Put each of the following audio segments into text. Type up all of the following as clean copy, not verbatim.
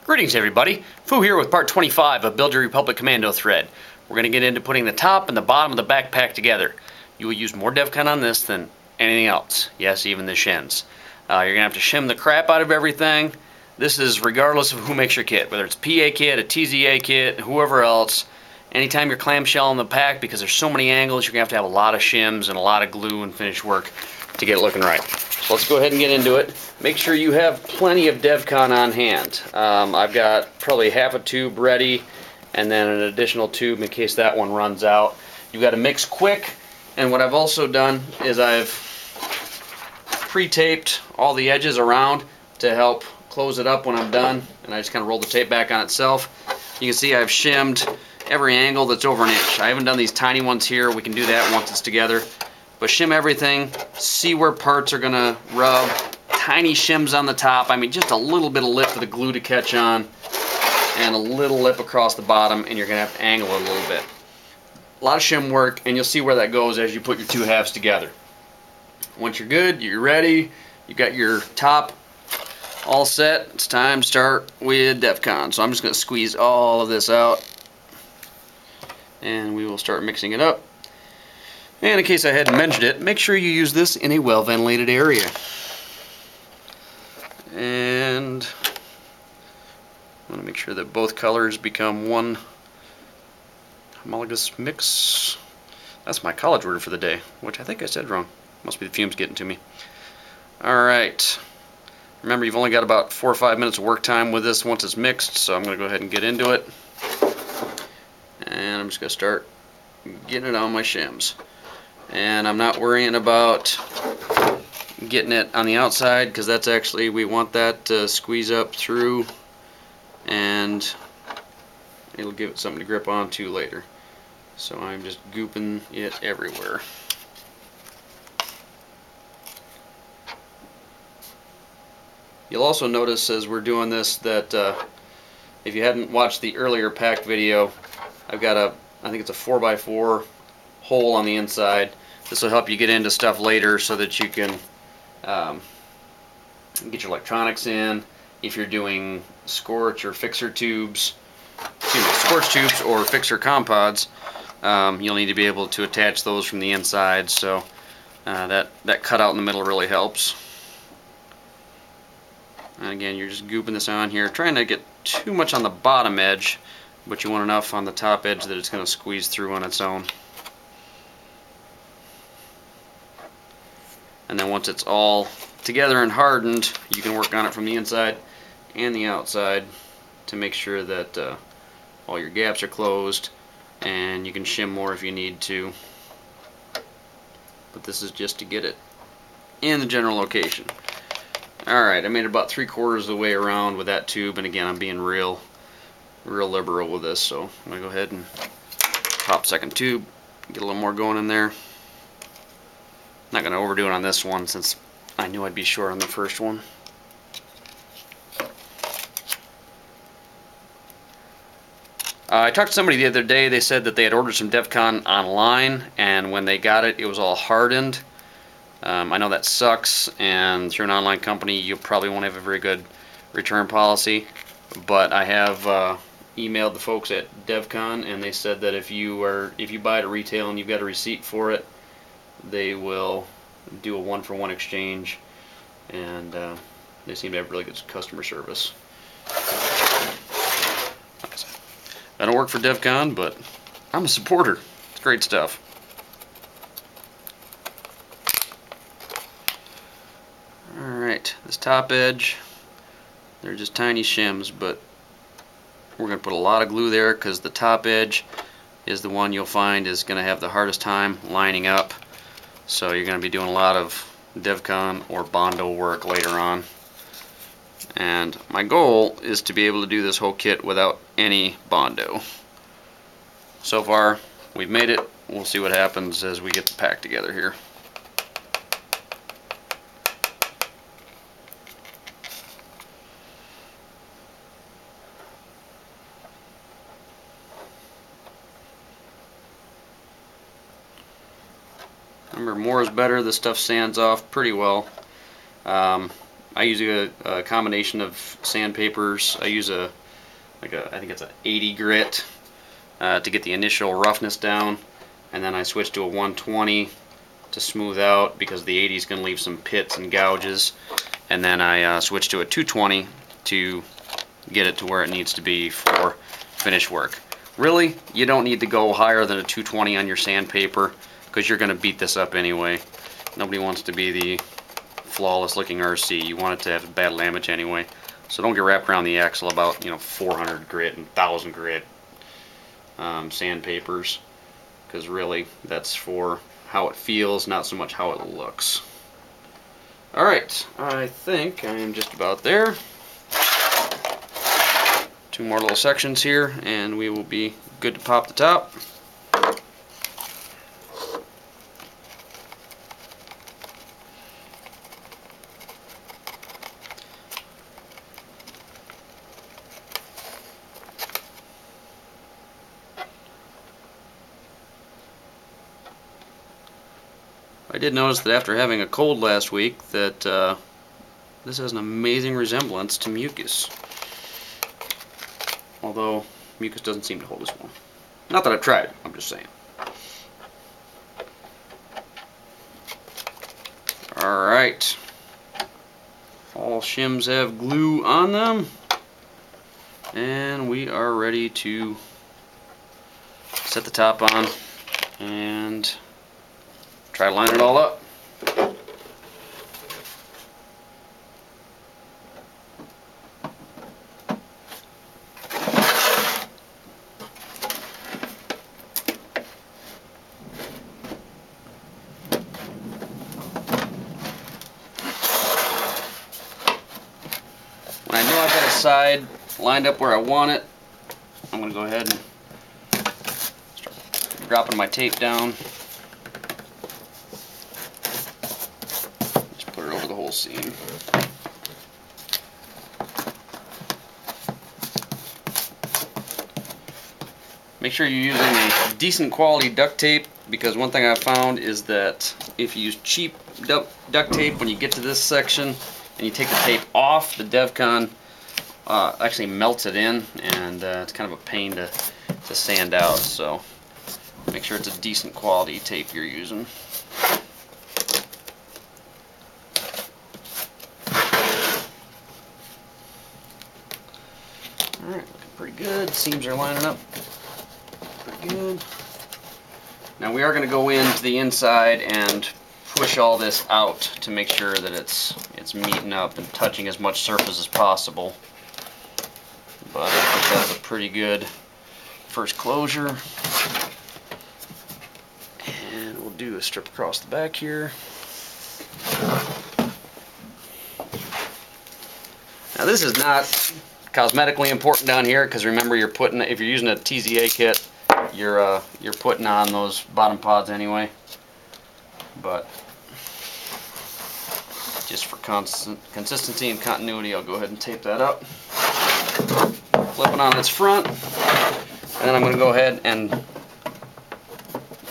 Greetings everybody, SOoo here with part 25 of Build Your Republic Commando thread. We're going to get into putting the top and the bottom of the backpack together. You will use more DevCon on this than anything else. Yes, even the shims. You're going to have to shim the crap out of everything. This is regardless of who makes your kit, whether it's a PA kit, a TZA kit, whoever else. Anytime you're clamshell in the pack, because there's so many angles, you're going to have a lot of shims and a lot of glue and finish work to get it looking right. So let's go ahead and get into it. Make sure you have plenty of DevCon on hand. I've got probably half a tube ready and then an additional tube in case that one runs out. You've got to mix quick, and what I've also done is I've pre-taped all the edges around to help close it up when I'm done, and I just kind of roll the tape back on itself. You can see I've shimmed every angle that's over an inch. I haven't done these tiny ones here. We can do that once it's together. But shim everything, see where parts are going to rub, tiny shims on the top. I mean, just a little bit of lip for the glue to catch on, and a little lip across the bottom, and you're going to have to angle it a little bit. A lot of shim work, and you'll see where that goes as you put your two halves together. Once you're good, you're ready, you got your top all set, it's time to start with DevCon. So I'm just going to squeeze all of this out, and we will start mixing it up. And in case I hadn't mentioned it, make sure you use this in a well-ventilated area. And I want to make sure that both colors become one homologous mix. That's my college word for the day, which I think I said wrong. Must be the fumes getting to me. Alright. Remember, you've only got about 4 or 5 minutes of work time with this once it's mixed, so I'm going to go ahead and get into it. And I'm just going to start getting it on my shims. And I'm not worrying about getting it on the outside, because that's actually, we want that to squeeze up through, and it'll give it something to grip onto later. So I'm just gooping it everywhere. You'll also notice as we're doing this that if you hadn't watched the earlier pack video, I've got I think it's a 4x4 hole on the inside. This will help you get into stuff later so that you can get your electronics in. If you're doing scorch or fixer tubes, scorch tubes or fixer compods, you'll need to be able to attach those from the inside. So that cutout in the middle really helps. And again, you're just gooping this on here, trying to get too much on the bottom edge, but you want enough on the top edge that it's going to squeeze through on its own. And then once it's all together and hardened, you can work on it from the inside and the outside to make sure that all your gaps are closed, and you can shim more if you need to. But this is just to get it in the general location. Alright, I made it about 3/4 of the way around with that tube, and again, I'm being real liberal with this, so I'm going to go ahead and pop second tube, get a little more going in there. Not going to overdo it on this one since I knew I'd be short on the first one. I talked to somebody the other day. They said that they had ordered some DevCon online, and when they got it, it was all hardened. I know that sucks, and through an online company you probably won't have a very good return policy, but I have emailed the folks at DevCon, and they said that if you buy it at retail and you've got a receipt for it, they will do a one-for-one exchange, and they seem to have really good customer service. I don't work for DevCon, but I'm a supporter. It's great stuff. Alright, this top edge, they're just tiny shims, but we're going to put a lot of glue there because the top edge is the one you'll find is going to have the hardest time lining up. So you're going to be doing a lot of DevCon or bondo work later on. And my goal is to be able to do this whole kit without any bondo. So far, we've made it. We'll see what happens as we get the pack together here. Remember, more is better. This stuff sands off pretty well. I use a combination of sandpapers. I use I think it's an 80 grit to get the initial roughness down, and then I switch to a 120 to smooth out because the 80 is going to leave some pits and gouges, and then I switch to a 220 to get it to where it needs to be for finish work. Really, you don't need to go higher than a 220 on your sandpaper because you're going to beat this up anyway. Nobody wants to be the flawless looking RC. You want it to have battle damage anyway. So don't get wrapped around the axle about 400 grit and 1000 grit sandpapers, because really that's for how it feels, not so much how it looks. Alright, I think I am just about there. 2 more little sections here and we will be good to pop the top. I did notice that after having a cold last week that this has an amazing resemblance to mucus. Although mucus doesn't seem to hold as well. Not that I've tried, I'm just saying. Alright. All shims have glue on them. And we are ready to set the top on and try to line it all up. When I know I've got a side lined up where I want it, I'm going to go ahead and start dropping my tape down. Just put it over the whole seam. Make sure you're using a decent quality duct tape, because one thing I've found is that if you use cheap duct tape, when you get to this section and you take the tape off, the DevCon actually melts it in, and it's kind of a pain to sand out. So make sure it's a decent quality tape you're using. Alright, looking pretty good. Seams are lining up pretty good. Now we are going to go into the inside and push all this out to make sure that it's meeting up and touching as much surface as possible. But I think that's a pretty good first closure. And we'll do a strip across the back here. Now this is not cosmetically important down here, because remember, if you're using a TZA kit, you're putting on those bottom pods anyway. But just for consistency and continuity, I'll go ahead and tape that up. Flip it on its front, and then I'm going to go ahead and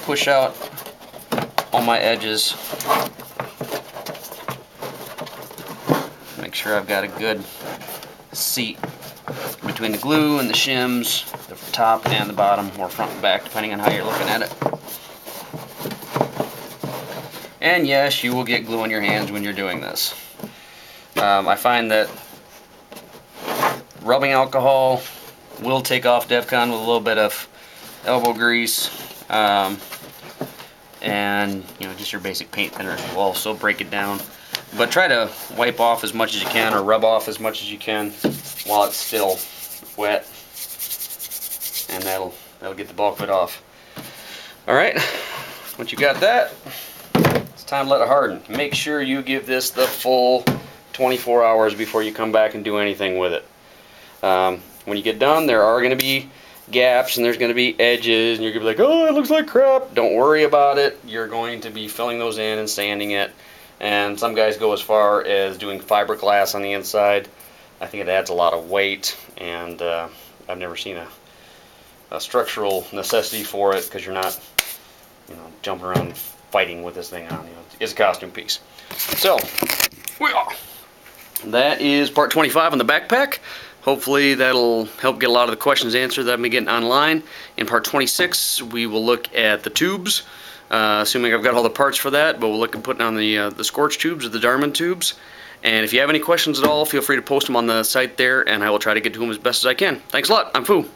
push out all my edges. Make sure I've got a good seat between the glue and the shims, the top and the bottom, or front and back, depending on how you're looking at it. And yes, you will get glue on your hands when you're doing this. I find that rubbing alcohol will take off DevCon with a little bit of elbow grease, and just your basic paint thinner will also break it down. But try to wipe off as much as you can, or rub off as much as you can while it's still wet, and that'll get the bulk of it off. Alright, once you've got that, it's time to let it harden. Make sure you give this the full 24 hours before you come back and do anything with it. When you get done, there are going to be gaps and there's going to be edges, and you're going to be like, oh, it looks like crap. Don't worry about it. You're going to be filling those in and sanding it. And some guys go as far as doing fiberglass on the inside. I think it adds a lot of weight, and I've never seen a structural necessity for it, because you're not jumping around fighting with this thing on. It's a costume piece. So That is part 25 on the backpack. Hopefully that'll help get a lot of the questions answered that I've been getting online. In part 26, we will look at the tubes, assuming I've got all the parts for that, but we'll look at putting on the Scorch tubes or the Darman tubes. And if you have any questions at all, feel free to post them on the site there, and I will try to get to them as best as I can. Thanks a lot. I'm Foo.